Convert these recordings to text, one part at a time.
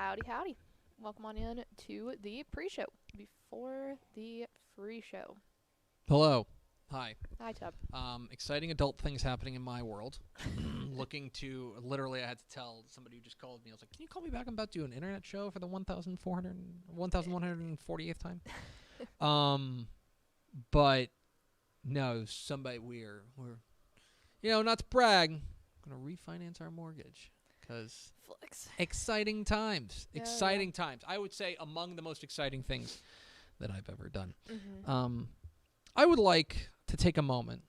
Howdy, howdy. Welcome on in to the pre-show before the free show. Hello. Hi. Hi, Tub. Exciting adult things happening in my world. Literally, I had to tell somebody who just called me. I was like, can you call me back? I'm about to do an internet show for the 1,148th time. But no, we're not to brag, going to refinance our mortgage. Because exciting times. Exciting times. I would say among the most exciting things that I've ever done. Mm-hmm. I would like to take a moment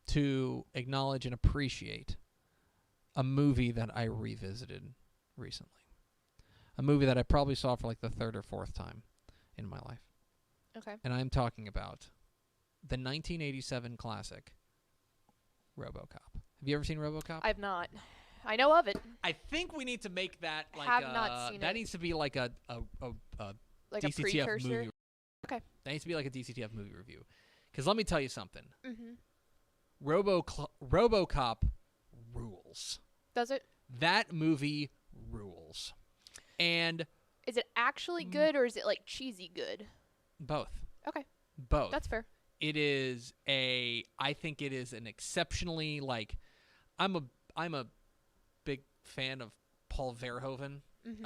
to acknowledge and appreciate a movie that I revisited recently. A movie that I probably saw for like the third or fourth time in my life. Okay. And I'm talking about the 1987 classic, RoboCop. Have you ever seen RoboCop? I have not. I know of it. I think we need to make that like have not seen that it. needs to be like a Like DCTF a precursor? movie. Okay. That needs to be like a DCTF movie review. Because let me tell you something. Mm-hmm. RoboCop rules. Does it? That movie rules. And is it actually good or is it like cheesy good? Both. Okay. Both. That's fair. I think it is an exceptionally like I'm a big fan of Paul Verhoeven. Mm-hmm.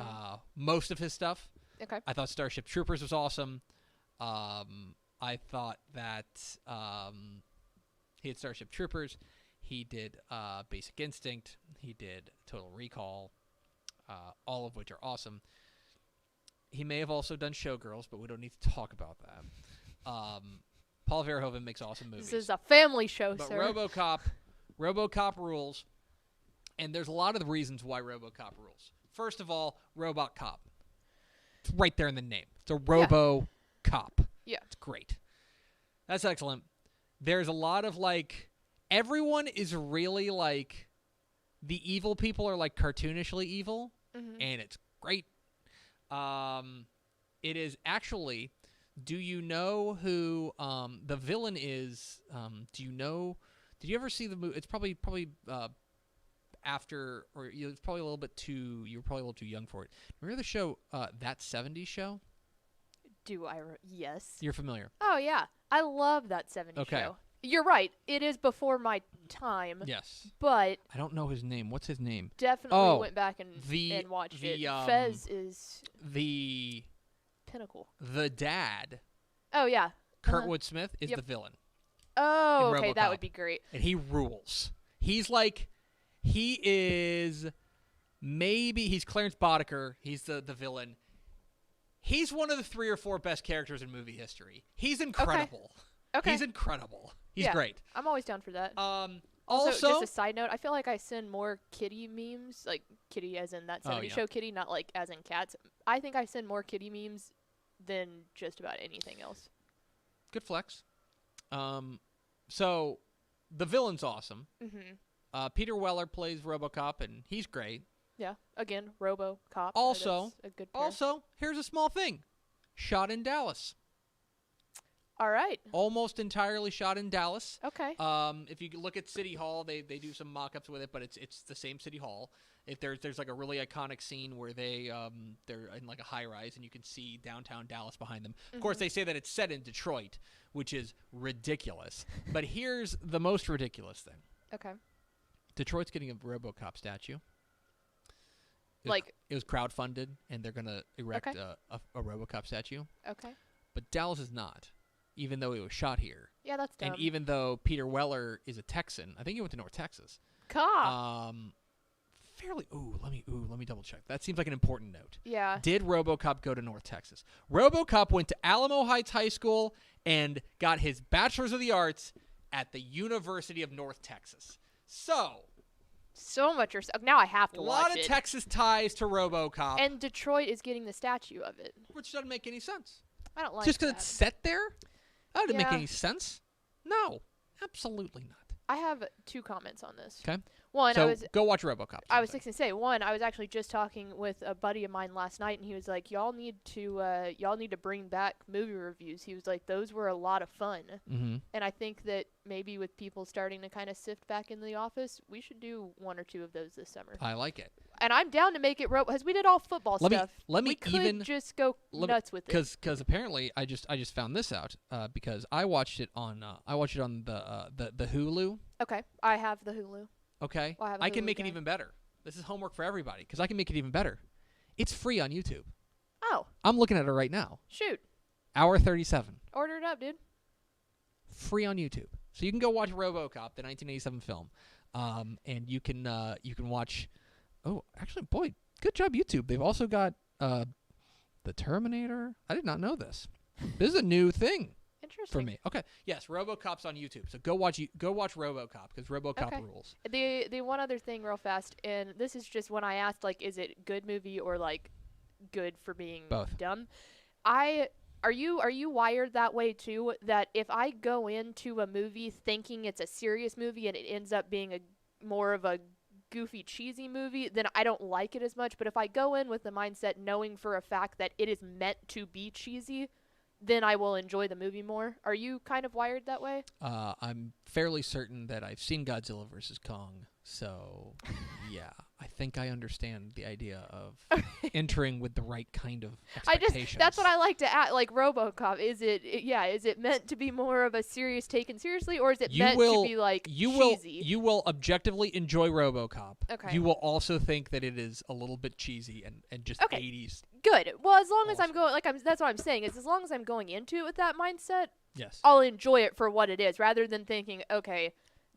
Most of his stuff. Okay. I thought Starship Troopers was awesome. I thought that he had Starship Troopers. He did Basic Instinct. He did Total Recall, all of which are awesome. He may have also done Showgirls, but we don't need to talk about that. Paul Verhoeven makes awesome movies. This is a family show, but sir. RoboCop rules, and there's a lot of the reasons why RoboCop rules. First of all, Robot Cop. It's right there in the name. It's a RoboCop. Yeah. It's great. That's excellent. There's a lot of like everyone is really like the evil people are like cartoonishly evil, and it's great. It is actually. Do you know who the villain is? Do you know? Did you ever see the movie? It's probably after, or it's probably a little bit too. You were probably a little too young for it. Remember the show That '70s Show? Do I? Yes. You're familiar. Oh yeah, I love that '70s show. You're right. It is before my time. Yes. But I don't know his name. What's his name? Definitely went back and watched it. The Fez is the pinnacle. The dad. Oh yeah. Kurtwood Smith is the villain. Oh, okay, RoboCop. that would be great. And he rules. He's Clarence Boddicker. He's the villain. He's one of the 3 or 4 best characters in movie history. He's incredible. Okay. He's incredible. He's great. I'm always down for that. Also, just a side note, I feel like I send more kitty memes, like kitty as in that 70s show kitty, not like as in cats. I think I send more kitty memes than just about anything else. Good flex. So the villain's awesome. Mm-hmm. Peter Weller plays RoboCop, and he's great. Yeah. Again, RoboCop. Also, a good pair. Also, here's a small thing. Shot in Dallas. All right. Almost entirely shot in Dallas. Okay. If you look at City Hall, they do some mock-ups with it, but it's the same City Hall. If there's like a really iconic scene where they're in like a high-rise and you can see downtown Dallas behind them. Of course, they say that it's set in Detroit, which is ridiculous. But here's the most ridiculous thing. Okay. Detroit's getting a RoboCop statue. It was crowdfunded, and they're gonna erect a RoboCop statue. Okay. But Dallas is not, even though it was shot here. Yeah, that's dumb. And even though Peter Weller is a Texan, I think he went to North Texas. Cop. Let me double check. That seems like an important note. Yeah. Did RoboCop go to North Texas? RoboCop went to Alamo Heights High School and got his Bachelor's of the Arts at the University of North Texas. So much now I have to watch it. A lot of Texas ties to RoboCop. And Detroit is getting the statue of it. Which doesn't make any sense. I don't like Just because that. it's set there? That doesn't make any sense. No, absolutely not. I have 2 comments on this. Okay. One, go watch RoboCop. I was fixing to say, one, I was actually just talking with a buddy of mine last night, and he was like, y'all need to bring back movie reviews. He was like, those were a lot of fun. Mm-hmm. And I think that maybe with people starting to kind of sift back into the office, we should do 1 or 2 of those this summer. I like it. And I'm down to make it because we did all football stuff. We could just go nuts with it. Because apparently I just found this out because I watched it on the Hulu. Okay, I have the Hulu. Okay, well, I can make it even better. This is homework for everybody because I can make it even better. It's free on YouTube. Oh. I'm looking at it right now. Shoot. Hour 37. Order it up, dude. Free on YouTube. So you can go watch RoboCop, the 1987 film, and you can watch. Oh, actually, boy, good job, YouTube. They've also got The Terminator. I did not know this. This is a new thing. Interesting. For me. Okay. Yes, RoboCop's on YouTube. So go watch RoboCop because RoboCop rules. The one other thing real fast, and this is just when I asked, like, is it good movie or, like, good for being both dumb? Are you wired that way too, that if I go into a movie thinking it's a serious movie and it ends up being more of a goofy, cheesy movie, then I don't like it as much. But if I go in with the mindset knowing for a fact that it is meant to be cheesy, then I will enjoy the movie more. Are you kind of wired that way? I'm fairly certain that I've seen Godzilla vs. Kong, so yeah, I think I understand the idea of entering with the right kind of expectations. That's what I like to ask, like RoboCop. Is it meant to be more of a serious taken seriously, or is it meant to be like cheesy? You will objectively enjoy RoboCop. Okay. You will also think that it is a little bit cheesy and just 80s. Good. Well, as long as I'm going, that's what I'm saying, is as long as I'm going into it with that mindset, yes, I'll enjoy it for what it is, rather than thinking, okay,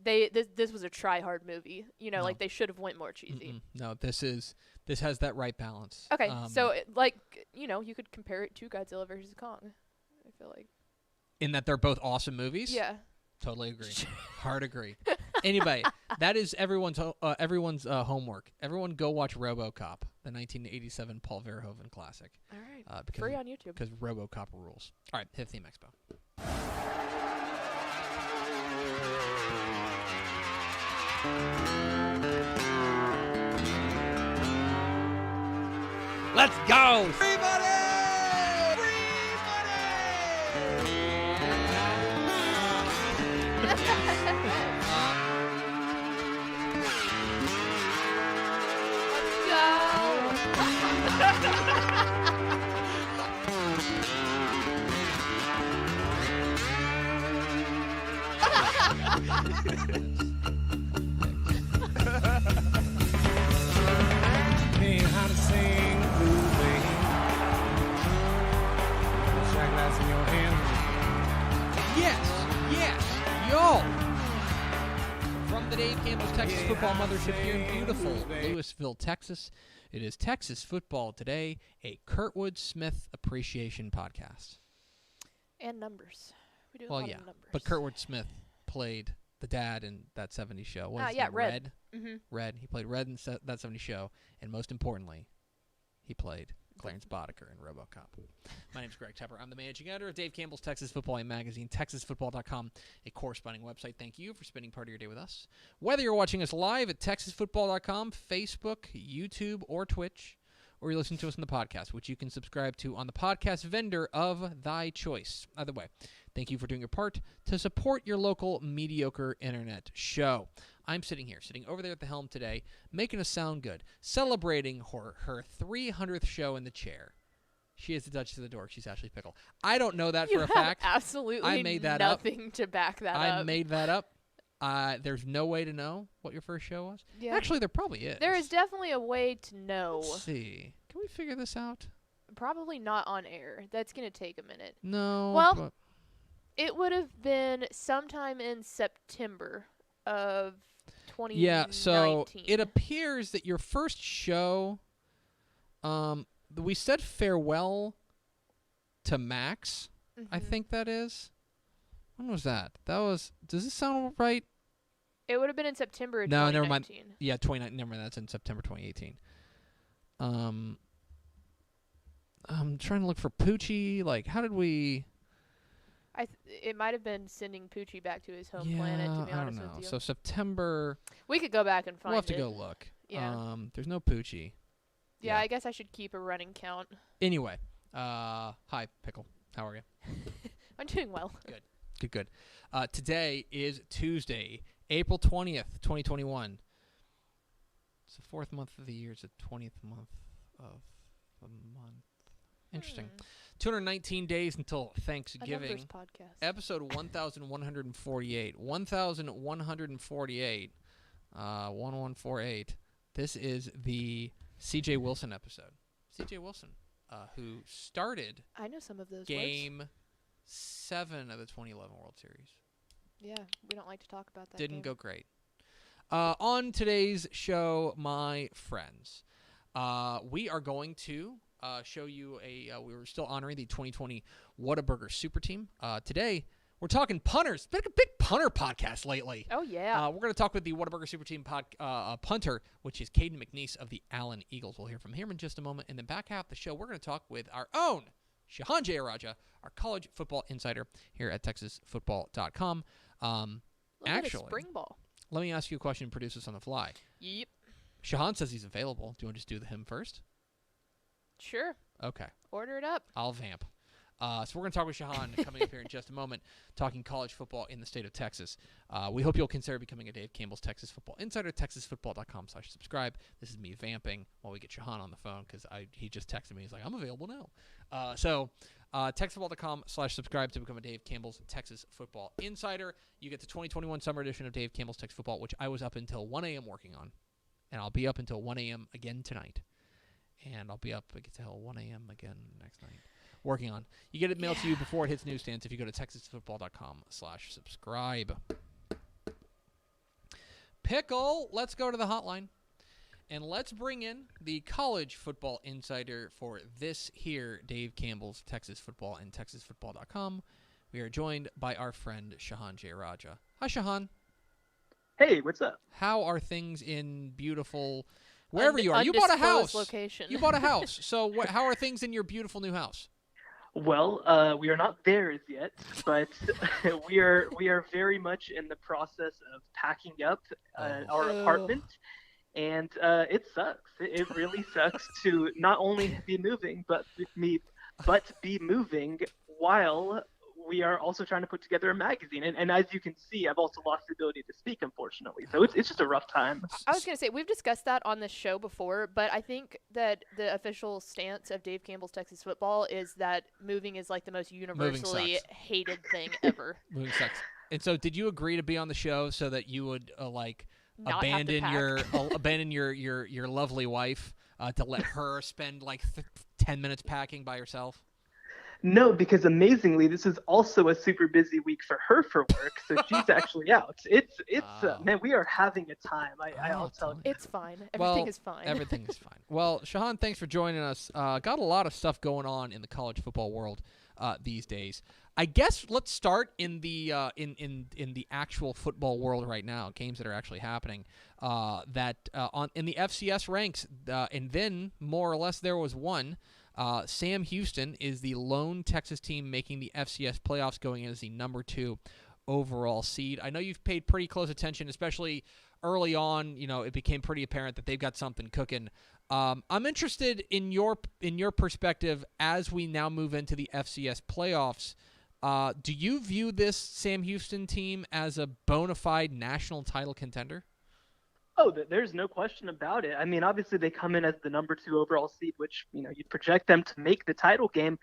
this was a try-hard movie. No. Like they should have went more cheesy. No, this has that right balance. Okay, so you could compare it to Godzilla vs. Kong. I feel like. In that they're both awesome movies. Yeah. Totally agree. Hard agree. Anyway, that is everyone's homework. Everyone go watch RoboCop, the 1987 Paul Verhoeven classic. All right. Free on YouTube. Because RoboCop rules. All right, hit Theme Expo. Let's go! Free money! How to sing blue thing. Shot glass in your hand. Yes, y'all. From the Dave Campbell's Texas Football Mothership here in beautiful Louisville, Texas, it is Texas Football Today, a Kurtwood Smith appreciation podcast. And numbers. We do a lot of numbers. But Kurtwood Smith played the dad in that 70s show. What is his name? Red. Mm-hmm. Red. He played Red in that 70s show, and most importantly, he played Clarence Boddicker in RoboCop. My name is Greg Tepper. I'm the managing editor of Dave Campbell's Texas Football magazine, TexasFootball.com, a corresponding website. Thank you for spending part of your day with us. Whether you're watching us live at TexasFootball.com, Facebook, YouTube, or Twitch, or you're listening to us on the podcast, which you can subscribe to on the podcast vendor of thy choice. Either way, thank you for doing your part to support your local mediocre internet show. I'm sitting over there at the helm today, making us sound good, celebrating her 300th show in the chair. She is the Duchess of the Dork. She's Ashley Pickle. I don't know that for a fact. Absolutely I made that nothing to back that up. I made that up. There's no way to know what your first show was. Yeah. Actually, there probably is. There is definitely a way to know. Let's see. Can we figure this out? Probably not on air. That's going to take a minute. No. Well, it would have been sometime in September of 2019. Yeah, so it appears that your first show, we said farewell to Max, I think that is. When was that? Does this sound right? It would have been in September of 2019. never mind. Yeah, 2019. Never mind. That's in September 2018. I'm trying to look for Poochie. Like, how did we... it might have been sending Poochie back to his home planet, to be honest with you. So September... We could go back and find it. We'll have to go look. Yeah. There's no Poochie. Yeah, I guess I should keep a running count. Anyway, hi, Pickle. How are you? I'm doing well. Good. Good. Today is Tuesday, April 20th, 2021. It's the 4th month of the year. It's the 20th month of the month. Interesting. 219 days until Thanksgiving. A numbers podcast. Episode 1148. 1148. 1148. This is the C.J. Wilson episode. C.J. Wilson, who started I know some of those Game words. 7 of the 2011 World Series. Yeah, we don't like to talk about that. Didn't game. go great. On today's show, my friends, we are going to show you we were still honoring the 2020 Whataburger Super Team. Today, we're talking punters. It's been a big punter podcast lately. Oh, yeah. We're going to talk with the Whataburger Super Team punter, which is Caden McNeese of the Allen Eagles. We'll hear from him in just a moment. And then back half the show, we're going to talk with our own Shehan Jayaraja, our college football insider here at TexasFootball.com. Actually, spring ball. let me ask you a question and produce this on the fly. Yep. Shehan says he's available. Do you want to just do him first? Sure. Okay. Order it up. I'll vamp. So we're going to talk with Shehan coming up here in just a moment, talking college football in the state of Texas. We hope you'll consider becoming a Dave Campbell's Texas Football Insider, TexasFootball.com/subscribe. This is me vamping while we get Shehan on the phone because he just texted me. He's like, I'm available now. So TexasFootball.com/subscribe to become a Dave Campbell's Texas Football Insider. You get the 2021 Summer Edition of Dave Campbell's Texas Football, which I was up until 1 a.m. working on. And I'll be up until 1 a.m. again tonight. And I'll be up until 1 a.m. again next night. Working on. You get it mailed to you before it hits newsstands if you go to TexasFootball.com/subscribe. Pickle, let's go to the hotline. And let's bring in the college football insider for this here Dave Campbell's Texas Football and TexasFootball.com. We are joined by our friend Shehan Jayaraja. Hi, Shehan. Hey, what's up? How are things in beautiful, wherever you are? You bought a house. Location. You bought a house. So how are things in your beautiful new house? Well, we are not there as yet, but we are very much in the process of packing up our apartment, and it sucks. It really sucks to not only be moving, but be moving while we are also trying to put together a magazine. And as you can see, I've also lost the ability to speak, unfortunately. So it's just a rough time. I was going to say, we've discussed that on this show before, but I think that the official stance of Dave Campbell's Texas Football is that moving is like the most universally hated thing ever. Moving sucks. And so did you agree to be on the show so that you would Not abandon have to pack. abandon your lovely wife to let her spend 10 minutes packing by herself? No, because amazingly, this is also a super busy week for her for work, so she's actually out. Man, we are having a time. I'll tell you. It's fine. Everything is fine. Everything is fine. Well, Shehan, thanks for joining us. Got a lot of stuff going on in the college football world these days. I guess let's start in the in the actual football world right now. Games that are actually happening. In the FCS ranks, and then more or less there was one. Sam Houston is the lone Texas team making the FCS playoffs, going in as the number 2 overall seed. I know you've paid pretty close attention, especially early on. It became pretty apparent that they've got something cooking. I'm interested in your perspective as we now move into the FCS playoffs. Do you view this Sam Houston team as a bona fide national title contender? Oh, there's no question about it. I mean, obviously they come in as the number 2 overall seed, which, you'd project them to make the title game.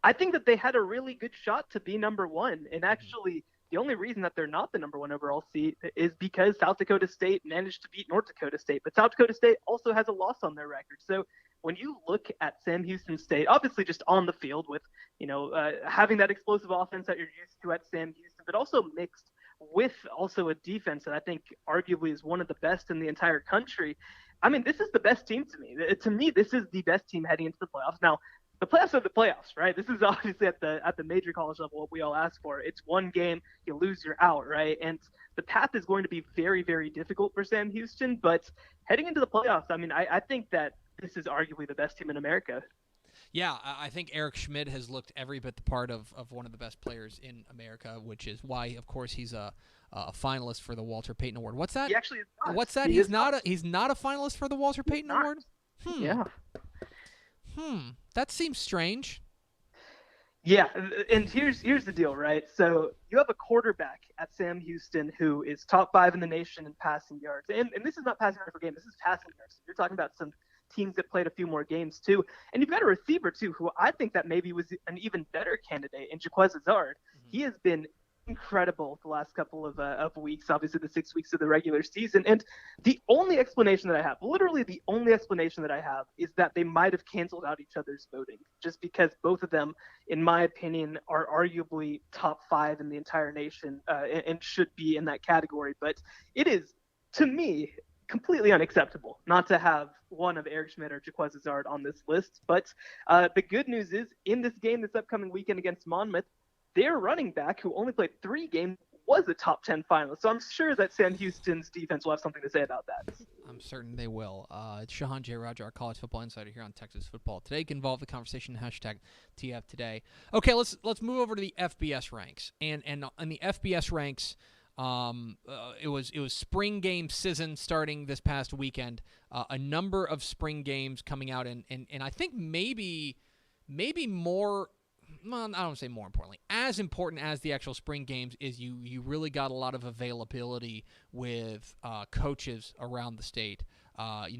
I think that they had a really good shot to be number 1. And actually, the only reason that they're not the number 1 overall seed is because South Dakota State managed to beat North Dakota State. But South Dakota State also has a loss on their record. So when you look at Sam Houston State, obviously just on the field with, having that explosive offense that you're used to at Sam Houston, but also mixed with also a defense that I think arguably is one of the best in the entire country. I mean, this is the best team to me. To me, this is the best team heading into the playoffs. Now, the playoffs are the playoffs, right? This is obviously at the major college level what we all ask for. It's one game, you lose, you're out, right? And the path is going to be very, very difficult for Sam Houston. But heading into the playoffs, I mean, I think that this is arguably the best team in America. Yeah, I think Eric Schmidt has looked every bit the part of one of the best players in America, which is why, of course, he's a finalist for the Walter Payton Award. What's that? He actually is not. What's that? He's not a finalist for the Walter Payton Award? Yeah. That seems strange. Yeah, and here's the deal, right? So you have a quarterback at Sam Houston who is top 5 in the nation in passing yards, and this is not passing yards per game. This is passing yards. You're talking about some teams that played a few more games too, and you've got a receiver too who I think that maybe was an even better candidate in Jaquez Azard. He has been incredible the last couple of weeks, obviously the 6 weeks of the regular season. And the only explanation that I have, literally the only explanation that I have, is that they might have canceled out each other's voting, just because both of them, in my opinion, are arguably top 5 in the entire nation and should be in that category. But it is, to me, completely unacceptable not to have one of Eric Schmidt or Jaquez Azard on this list. But the good news is, in this game this upcoming weekend against Monmouth, their running back, who only played 3 games, was a top 10 finalist. So I'm sure that Sam Houston's defense will have something to say about that. I'm certain they will. It's Shehan J. Roger, our college football insider here on Texas Football Today. Get involved in the conversation, hashtag TF Today. Okay, let's move over to the FBS ranks. And in the FBS ranks, it was spring game season starting this past weekend. A number of spring games coming out, and I think maybe more. Well, I don't want to say more importantly. As important as the actual spring games is, you really got a lot of availability with coaches around the state.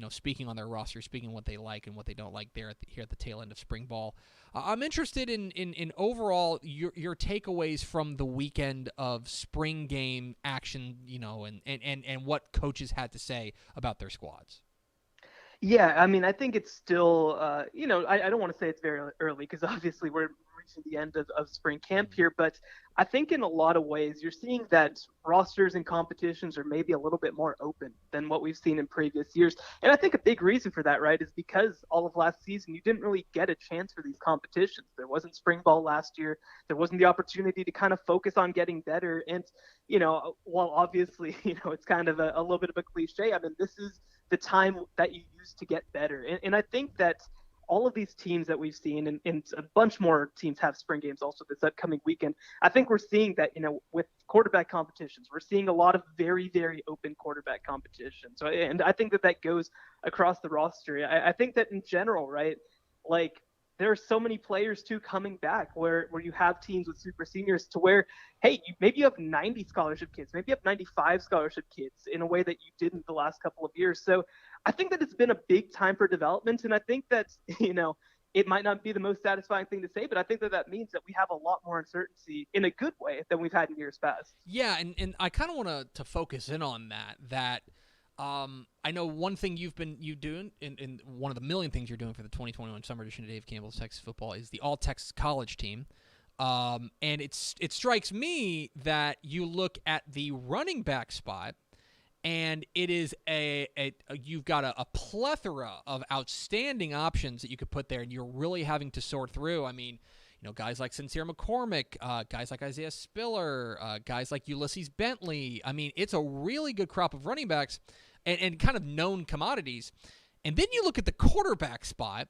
Speaking on their roster, speaking what they like and what they don't like here at the tail end of spring ball. I'm interested in overall your takeaways from the weekend of spring game action. And what coaches had to say about their squads. Yeah, I mean, I think it's still, I don't want to say it's very early because obviously we're reaching the end of spring camp here, but I think in a lot of ways you're seeing that rosters and competitions are maybe a little bit more open than what we've seen in previous years. And I think a big reason for that, right, is because all of last season you didn't really get a chance for these competitions. There wasn't spring ball last year. There wasn't the opportunity to kind of focus on getting better. And, while obviously, it's kind of a little bit of a cliche, I mean, this is the time that you use to get better. And I think that all of these teams that we've seen, and a bunch more teams have spring games also this upcoming weekend, I think we're seeing that, with quarterback competitions, we're seeing a lot of very, very open quarterback competition. So, and I think that goes across the roster. I think that in general, right, like, there are so many players too coming back where you have teams with super seniors to where, hey, maybe you have 90 scholarship kids, maybe you have 95 scholarship kids in a way that you didn't the last couple of years. So I think that it's been a big time for development. And I think that, it might not be the most satisfying thing to say, but I think that means that we have a lot more uncertainty in a good way than we've had in years past. Yeah, and I kind of want to focus in on that I know one thing you doing, and one of the million things you're doing for the 2021 summer edition of Dave Campbell's Texas Football is the All Texas College team. And it strikes me that you look at the running back spot, and it is you've got a plethora of outstanding options that you could put there, and you're really having to sort through. I mean, guys like Sincere McCormick, guys like Isaiah Spiller, guys like Ulysses Bentley. I mean, it's a really good crop of running backs and kind of known commodities. And then you look at the quarterback spot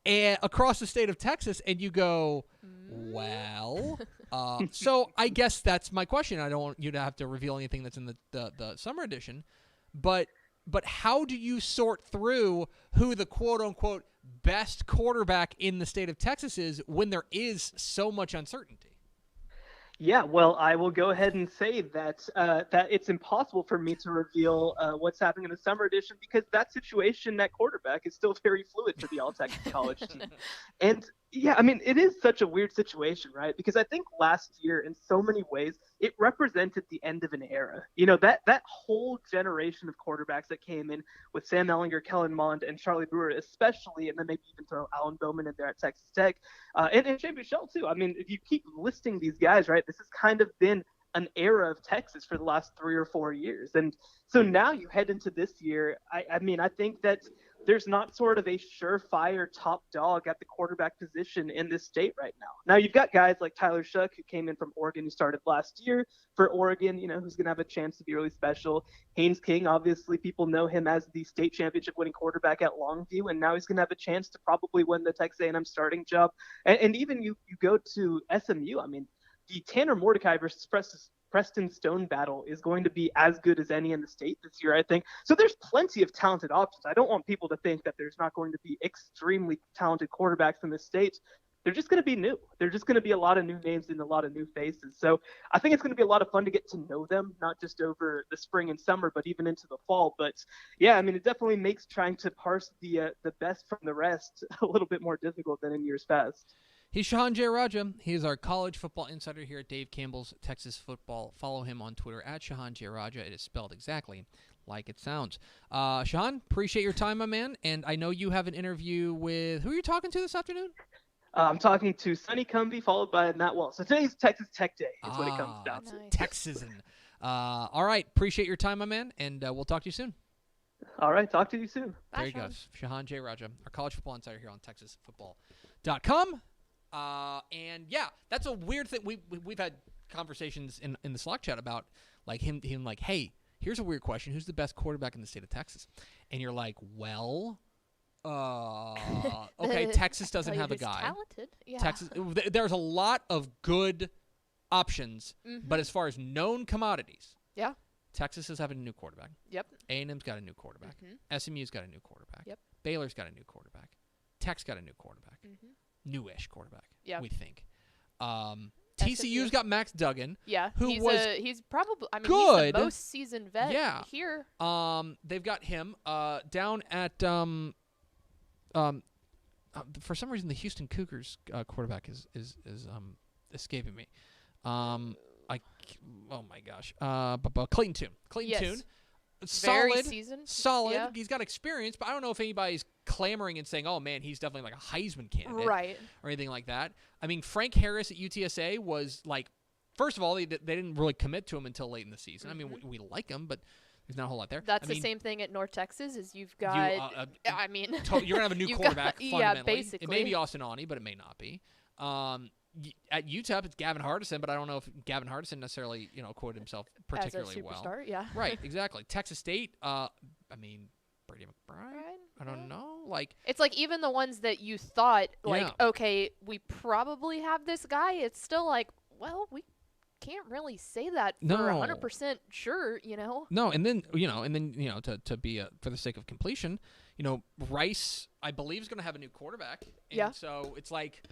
across the state of Texas, and you go, well. So I guess that's my question. I don't want you to have to reveal anything that's in the summer edition, but how do you sort through who the quote-unquote best quarterback in the state of Texas is when there is so much uncertainty? Yeah, well, I will go ahead and say that it's impossible for me to reveal what's happening in the summer edition because that situation at quarterback is still very fluid for the All Texas College team. And yeah, I mean, it is such a weird situation, right? Because I think last year, in so many ways, it represented the end of an era. That whole generation of quarterbacks that came in with Sam Ellinger, Kellen Mond, and Charlie Brewer, especially, and then maybe even throw Alan Bowman in there at Texas Tech, and Shane Buechele too. I mean, if you keep listing these guys, right, this has kind of been an era of Texas for the last 3 or 4 years. And so now you head into this year. I mean, I think that there's not sort of a surefire top dog at the quarterback position in this state right now. Now you've got guys like Tyler Shuck, who came in from Oregon, who started last year for Oregon, who's going to have a chance to be really special. Haynes King, obviously people know him as the state championship winning quarterback at Longview, and now he's going to have a chance to probably win the Texas A&M starting job. And even you go to SMU, I mean, the Tanner Mordecai versus Preston Stone battle is going to be as good as any in the state this year, I think. So there's plenty of talented options. I don't want people to think that there's not going to be extremely talented quarterbacks in the state, they're just going to be new. They're just going to be a lot of new names and a lot of new faces. So I think it's going to be a lot of fun to get to know them, not just over the spring and summer, but even into the fall. But yeah, I mean, it definitely makes trying to parse the best from the rest a little bit more difficult than in years past. He's Shehan J. Raja. He is our college football insider here at Dave Campbell's Texas Football. Follow him on Twitter at Shehan J. Raja. It is spelled exactly like it sounds. Shehan, appreciate your time, my man. And I know you have an interview with, who are you talking to this afternoon? I'm talking to Sonny Cumbie, followed by Matt Walsh. So today's Texas Tech Day is what it comes down to. Nice. Texasan. All right. Appreciate your time, my man. And we'll talk to you soon. All right. Talk to you soon. Bye, There he Sean. goes. Shehan J. Raja, our college football insider here on TexasFootball.com. And yeah, that's a weird thing. We've had conversations in the Slack chat about like him like, hey, here's a weird question. Who's the best quarterback in the state of Texas? And you're like, well, okay, Texas doesn't have a guy. Talented. Yeah. Texas, there's a lot of good options, Mhm. but as far as known commodities, Yeah. Texas is having a new quarterback. Yep. A&M's got a new quarterback. Mhm. SMU's got a new quarterback. Yep. Baylor's got a new quarterback. Tech's got a new quarterback. Mhm. Newish quarterback, Yeah. we think. SMU. TCU's got Max Duggan. Yeah. Who he's was he's probably he's good. the most seasoned vet Yeah. here. They've got him down at for some reason the Houston Cougars quarterback is escaping me. Oh my gosh. Clayton Tune. Yes. Tune. Very Solid. seasoned. Solid. Yeah. He's got experience, but I don't know if anybody's clamoring and saying, "Oh man, he's definitely like a Heisman candidate," Right. or anything like that. I mean, Frank Harris at UTSA was like, first of all, they didn't really commit to him until late in the season. I mean, we like him, but there's not a whole lot there. That's I the mean, same thing at North Texas. Is you've got. I mean, you're gonna have a new you've quarterback. got- Fundamentally, yeah, basically. it may be Austin Awney, but it may not be. At UTEP, it's Gavin Hardison, but I don't know if Gavin Hardison necessarily quoted himself particularly as a well. superstar, yeah. Right, exactly. Texas State, I mean, Brady McBride. Right, I don't yeah. know. Like, It's like even the ones that you thought, like, Yeah. okay, we probably have this guy. It's still like, well, we can't really say that for No. 100% sure, no, and then to be for the sake of completion, Rice, I believe, is going to have a new quarterback. And Yeah. So it's like,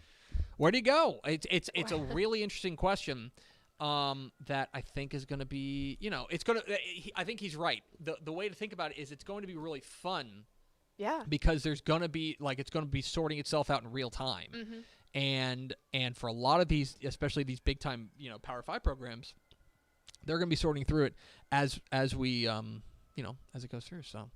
where do you go? It's a really interesting question. That I think is going to be, it's going to. I think he's right. The way to think about it is it's going to be really fun Yeah. because there's going to be it's going to be sorting itself out in real time, Mm-hmm. and for a lot of these, especially these big time Power 5 programs, they're going to be sorting through it as we as it goes through. So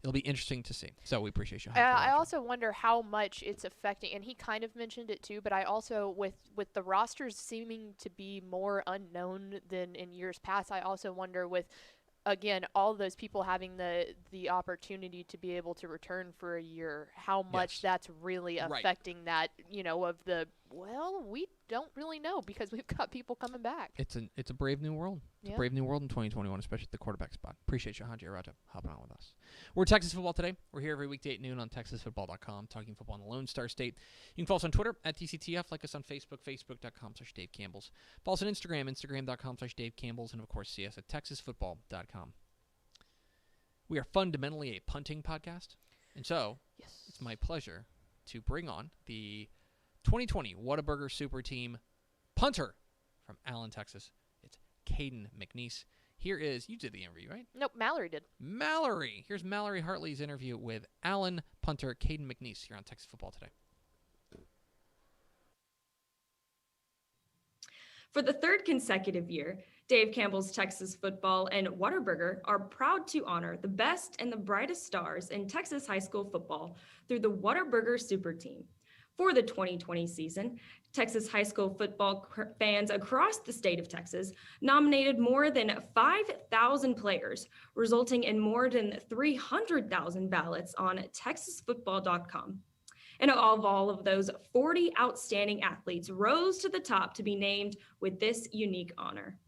it'll be interesting to see. So we appreciate you. I also wonder how much it's affecting, and he kind of mentioned it too, but I also, with the rosters seeming to be more unknown than in years past, I also wonder with, again, all those people having the opportunity to be able to return for a year, how much Yes. that's really Right. affecting that, of the, well, we don't really know because we've got people coming back. It's a brave new world. It's Yeah. a brave new world in 2021, especially at the quarterback spot. Appreciate you, J. Raja, hopping on with us. We're Texas Football Today. We're here every weekday at noon on TexasFootball.com, talking football in the Lone Star State. You can follow us on Twitter at TCTF, like us on Facebook, Facebook.com/Dave Campbell's. Follow us on Instagram, Instagram.com/Dave Campbell's, and of course, see us at TexasFootball.com. We are fundamentally a punting podcast, and so Yes. it's my pleasure to bring on the 2020 Whataburger Super Team punter from Allen, Texas. It's Caden McNeese. Here is, you did the interview, right? Nope, Mallory did. Mallory. Here's Mallory Hartley's interview with Allen punter Caden McNeese here on Texas Football Today. For the third consecutive year, Dave Campbell's Texas Football and Whataburger are proud to honor the best and the brightest stars in Texas high school football through the Whataburger Super Team. For the 2020 season, Texas high school football fans across the state of Texas nominated more than 5,000 players, resulting in more than 300,000 ballots on TexasFootball.com. And of all of those, 40 outstanding athletes rose to the top to be named with this unique honor.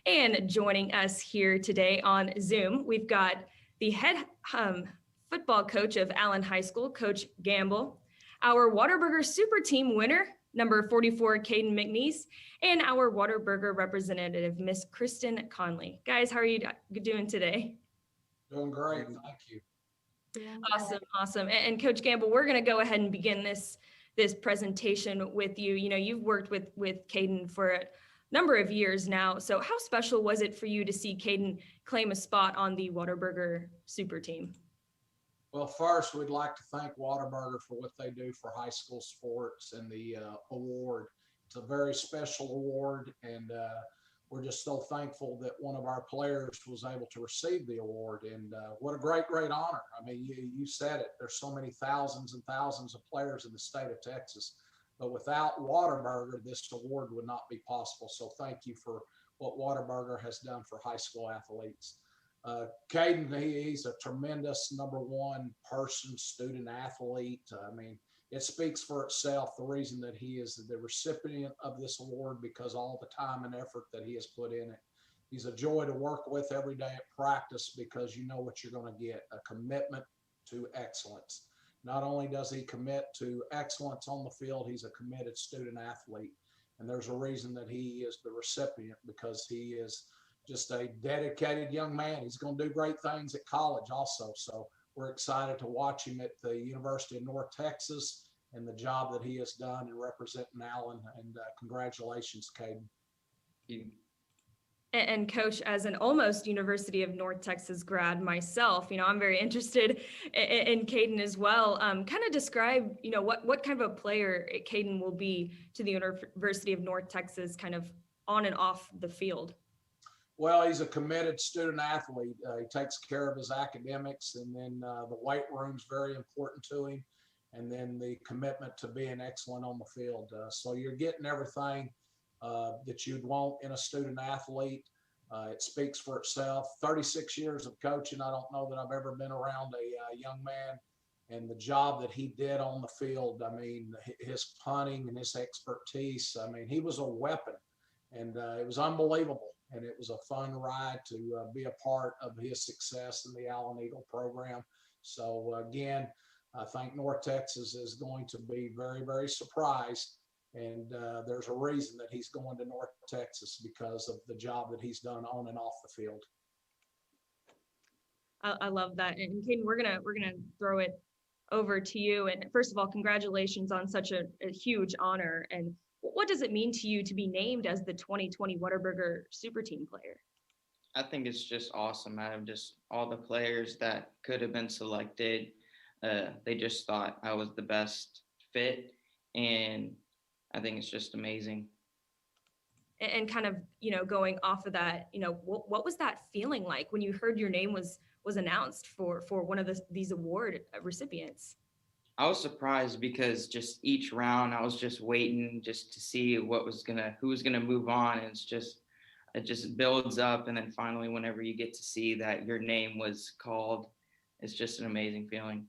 And joining us here today on Zoom, we've got the head football coach of Allen High School, Coach Gamble, our Whataburger Super Team winner, number 44, Caden McNeese, and our Whataburger representative, Miss Kristen Conley. Guys, how are you doing today? Doing great, thank you. Awesome. And Coach Gamble, we're going to go ahead and begin this this presentation with you. You know, you've worked with Caden for a number of years now. So how special was it for you to see Caden claim a spot on the Whataburger super team? Well, first, we'd like to thank Whataburger for what they do for high school sports and the award. It's a very special award, and we're just so thankful that one of our players was able to receive the award. And what a great, great honor. I mean, you said it. There's so many thousands and thousands of players in the state of Texas. But without Whataburger, this award would not be possible. So thank you for what Whataburger has done for high school athletes. Caden, he's a tremendous number one person, student athlete. I mean, it speaks for itself, the reason that he is the recipient of this award, because all the time and effort that he has put in it. He's a joy to work with every day at practice, because you know what you're going to get, a commitment to excellence. Not only does he commit to excellence on the field, he's a committed student athlete. And there's a reason that he is the recipient, because he is just a dedicated young man. He's going to do great things at college also. So we're excited to watch him at the University of North Texas and the job that he has done in representing Allen. And congratulations, Caden. And Coach, as an almost University of North Texas grad myself, you know, I'm very interested in Caden as well. Kind of describe, you know, what kind of a player Caden will be to the University of North Texas, kind of on and off the field. Well, he's a committed student athlete. He takes care of his academics, and then the weight room's very important to him, and then the commitment to being excellent on the field. So you're getting everything that you'd want in a student athlete. It speaks for itself. 36 years of coaching, I don't know that I've ever been around a young man and the job that he did on the field. I mean, his punting and his expertise, I mean, he was a weapon, and it was unbelievable. And it was a fun ride to be a part of his success in the Allen Eagle program. So again, I think North Texas is going to be very, very surprised. And there's a reason that he's going to North Texas, because of the job that he's done on and off the field. I love that. And Caden, we're gonna throw it over to you. And first of all, congratulations on such a huge honor. And what does it mean to you to be named as the 2020 Whataburger Super Team player? I think it's just awesome. Out of just all the players that could have been selected, they just thought I was the best fit, and I think it's just amazing. And kind of, you know, going off of that, you know, what was that feeling like when you heard your name was announced for one of these award recipients? I was surprised, because just each round I was just waiting just to see who was gonna move on. And it just builds up, and then finally, whenever you get to see that your name was called, it's just an amazing feeling.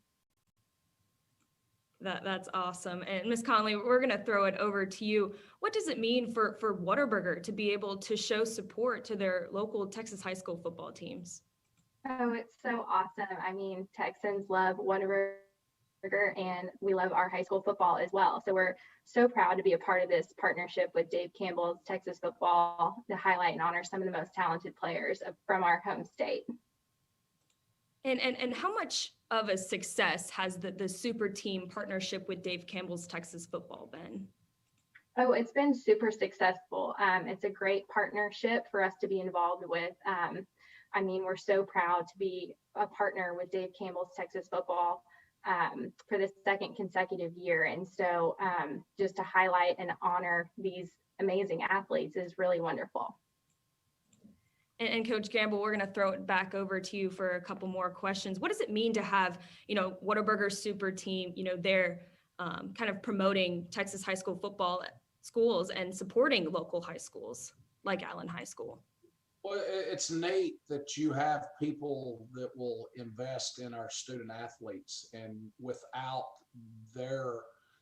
That's awesome. And Ms. Conley, we're gonna throw it over to you. What does it mean for Whataburger to be able to show support to their local Texas high school football teams? Oh, it's so awesome. I mean, Texans love Whataburger, and we love our high school football as well. So we're so proud to be a part of this partnership with Dave Campbell's Texas Football to highlight and honor some of the most talented players from our home state. And how much of a success has the super team partnership with Dave Campbell's Texas Football been? Oh, it's been super successful. It's a great partnership for us to be involved with. I mean, we're so proud to be a partner with Dave Campbell's Texas Football for the second consecutive year. And so just to highlight and honor these amazing athletes is really wonderful. And Coach Campbell, we're going to throw it back over to you for a couple more questions. What does it mean to have, you know, Whataburger super team, you know, they're kind of promoting Texas high school football schools and supporting local high schools like Allen High School? Well, it's neat that you have people that will invest in our student athletes, and without their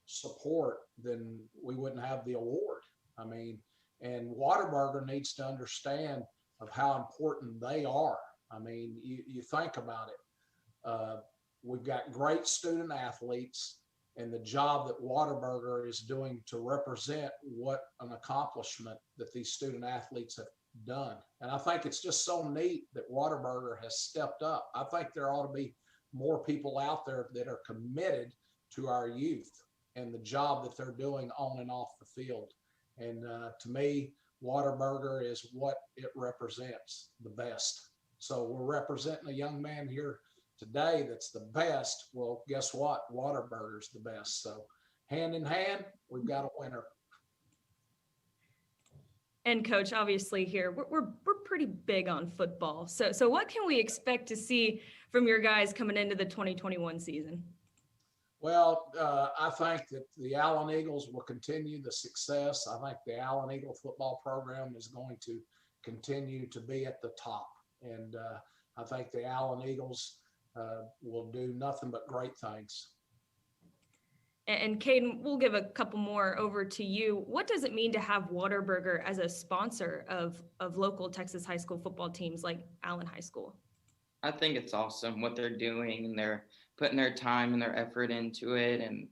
support, then we wouldn't have the award. I mean, and Whataburger needs to understand of how important they are. I mean, you think about it. We've got great student athletes, and the job that Whataburger is doing to represent what an accomplishment that these student athletes have done. And I think it's just so neat that Whataburger has stepped up. I think there ought to be more people out there that are committed to our youth. and the job that they're doing on and off the field. And to me, Whataburger is what it represents, the best. So we're representing a young man here today that's the best. Well, guess what? Whataburger's the best. So hand in hand, we've got a winner. And coach, obviously here we're pretty big on football. So what can we expect to see from your guys coming into the 2021 season? Well, I think that the Allen Eagles will continue the success. I think the Allen Eagle football program is going to continue to be at the top. And I think the Allen Eagles will do nothing but great things. And Caden, we'll give a couple more over to you. What does it mean to have Whataburger as a sponsor of local Texas high school football teams like Allen High School? I think it's awesome what they're doing, and they're putting their time and their effort into it. And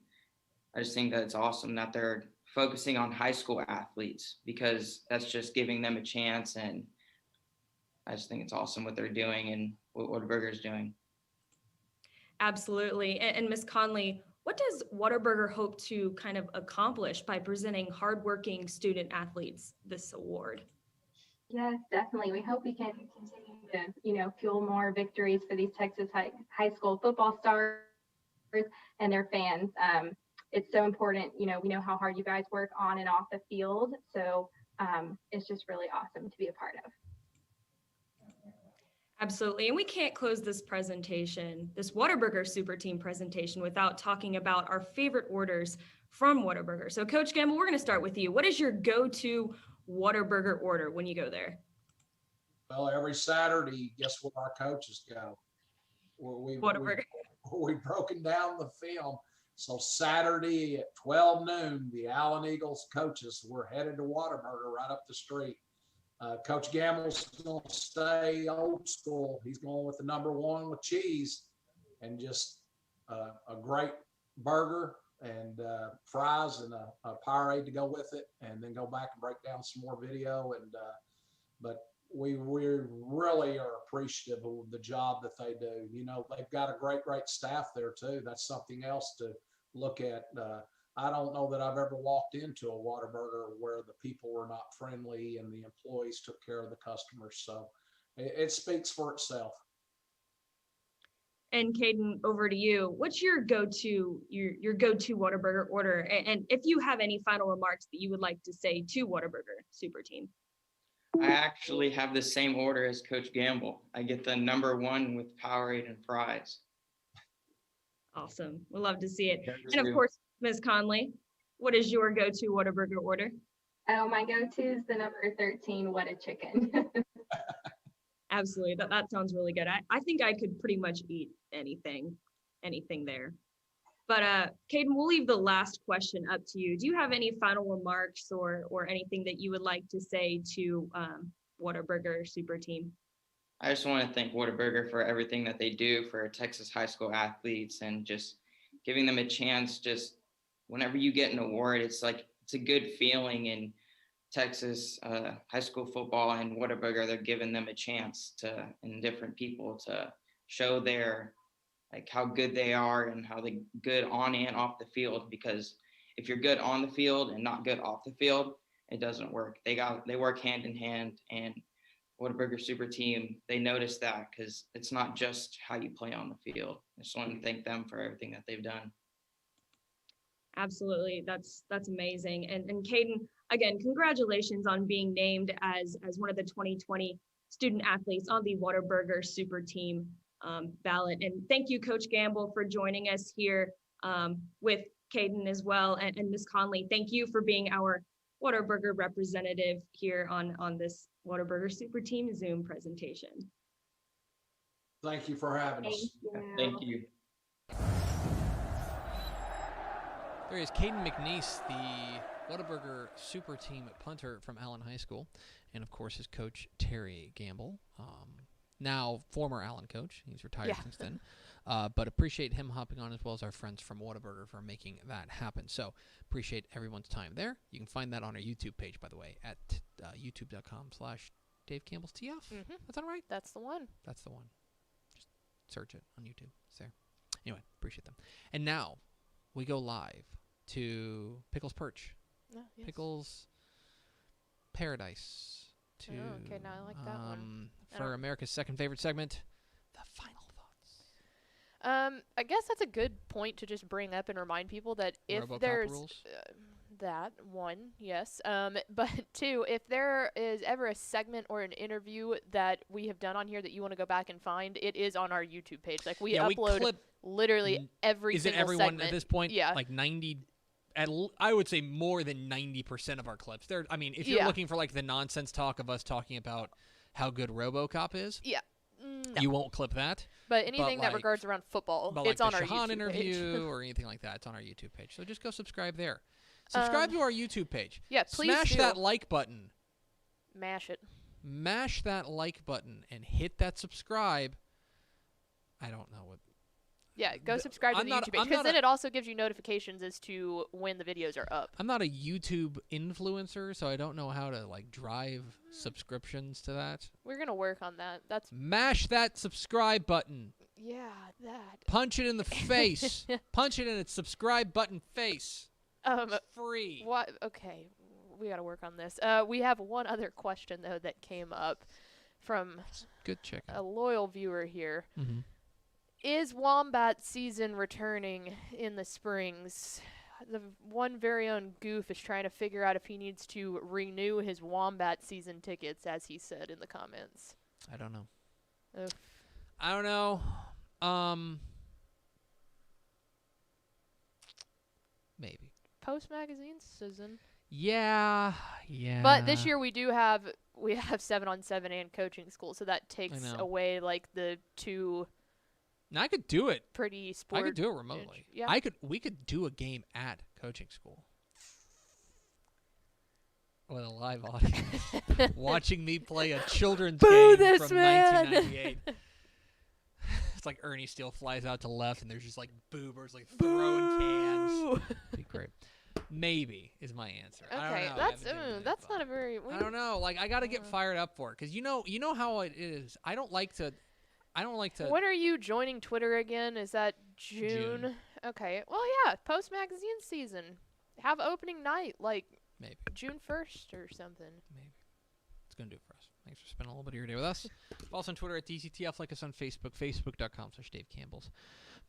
I just think that it's awesome that they're focusing on high school athletes, because that's just giving them a chance. And I just think it's awesome what they're doing and what Whataburger is doing. Absolutely. And Ms. Conley, what does Whataburger hope to kind of accomplish by presenting hardworking student athletes this award? Yes, definitely. We hope we can continue to, fuel more victories for these Texas high school football stars and their fans. It's so important. We know how hard you guys work on and off the field. So it's just really awesome to be a part of. Absolutely. And we can't close this presentation, this Whataburger Super Team presentation, without talking about our favorite orders from Whataburger. So Coach Gamble, we're going to start with you. What is your go-to Whataburger order when you go there? Well, every Saturday, guess where our coaches go? Whataburger. We've broken down the film. So Saturday at 12 noon, the Allen Eagles coaches, we're headed to Whataburger right up the street. Coach Gamble's going to stay old school. He's going with the #1 with cheese and just a great burger and fries and a Powerade to go with it, and then go back and break down some more video. And but we really are appreciative of the job that they do. They've got a great staff there too. That's something else to look at. I don't know that I've ever walked into a Whataburger where the people were not friendly and the employees took care of the customers. So it speaks for itself. And Caden, over to you. What's your go-to Whataburger order? And if you have any final remarks that you would like to say to Whataburger Super Team. I actually have the same order as Coach Gamble. I get the #1 with Powerade and fries. Awesome. We'll love to see it. And of course, Ms. Conley, what is your go-to Whataburger order? Oh, my go-to is the number 13, What a Chicken. Absolutely. That sounds really good. I think I could pretty much eat anything there. But Caden, we'll leave the last question up to you. Do you have any final remarks or anything that you would like to say to Whataburger Super Team? I just want to thank Whataburger for everything that they do for Texas high school athletes, and just giving them a chance. Just whenever you get an award, it's a good feeling in Texas high school football, and Whataburger, they're giving them a chance and different people to show their how good they are and how they good on and off the field. Because if you're good on the field and not good off the field, it doesn't work. They work hand in hand, and Whataburger Super Team, they notice that, because it's not just how you play on the field. I just want to thank them for everything that they've done. Absolutely. That's amazing. And Caden, again, congratulations on being named as one of the 2020 student athletes on the Whataburger Super Team ballot. And thank you, Coach Gamble, for joining us here with Caden as well. And Ms. Conley, thank you for being our Whataburger representative here on this Whataburger Super Team Zoom presentation. Thank you for having us. Thank you. There is Caden McNeese, the Whataburger Super Team punter from Allen High School, and of course his coach Terry Gamble, now former Allen coach. He's retired since then, but appreciate him hopping on, as well as our friends from Whataburger for making that happen. So appreciate everyone's time there. You can find that on our YouTube page, by the way, at youtube.com/Dave Campbell's TF. That's all right. That's the one. That's the one. Just search it on YouTube. It's there. Anyway, appreciate them. And now we go live to Pickles Perch. Oh, yes. Pickles Paradise. To, Oh, okay, now I like that one. For America's second favorite segment, the final thoughts. I guess that's a good point to just bring up and remind people that if RoboCop there's rules? that one, yes. But two, if there is ever a segment or an interview that we have done on here that you want to go back and find, it is on our YouTube page. Like we upload we clip literally every Is it single everyone segment. at this point? Yeah. Like 90. I would say more than 90% of our clips. I mean, if you're Yeah. looking for like the nonsense talk of us talking about how good RoboCop is, Yeah. No. you won't clip that. But anything that like- regards around football, But it's like on the our Shehan YouTube interview page. or anything like that, it's on our YouTube page. So just go subscribe there. Subscribe to our YouTube page. Yeah, please Smash do. that like button. Mash it. Mash that like button and hit that subscribe. I don't know what. Yeah, go subscribe to I'm the not- YouTube page I'm because not then a- it also gives you notifications as to when the videos are up. I'm not a YouTube influencer, so I don't know how to like drive subscriptions to that. We're gonna work on that. That's Mash that subscribe button. that. Punch it in the face. Punch it in its subscribe button face. It's free. What? Okay, we gotta work on this. We have one other question though that came up from Good chicken. a loyal viewer here. Mm-hmm. Is Wombat season returning in the Springs? The one very own Goof is trying to figure out if he needs to renew his Wombat season tickets, as he said in the comments. I don't know. Ugh. I don't know. Maybe. Post magazine season. Yeah. But this year we have 7-on-7 and coaching school, so that takes know. away like the two Now I could do it. pretty sport. I could do it remotely. Yeah. We could do a game at coaching school. With a live audience. Watching me play a children's Boo game this from man! 1998. It's like Ernie Steele flies out to left and there's just like boobers like throwing cans. Boo! It'd be great. Maybe is my answer. I don't Okay, know. I that's haven't given it that's thought. not a very. I don't know. Like I gotta get fired up for it because you know how it is. I don't like to. When are you joining Twitter again? Is that June? June. Okay. Well, yeah. Post magazine season. Have opening night like Maybe. June 1st or something. Maybe. It's going to do it for us. Thanks for spending a little bit of your day with us. Follow us on Twitter at DCTF. Like us on Facebook, facebook.com/Dave Campbell's.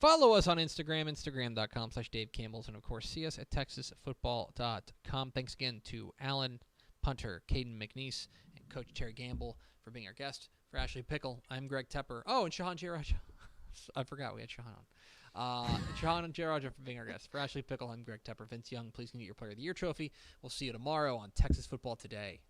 Follow us on Instagram, instagram.com/Dave Campbell's. And, of course, see us at texasfootball.com. Thanks again to Alan, Punter, Caden, McNeese, and Coach Terry Gamble for being our guest. For Ashley Pickle, I'm Greg Tepper. Oh, and Shehan J. I forgot we had Shehan on. Shehan and J. Roger for being our guest. For Ashley Pickle, I'm Greg Tepper. Vince Young, please get your Player of the Year trophy. We'll see you tomorrow on Texas Football Today.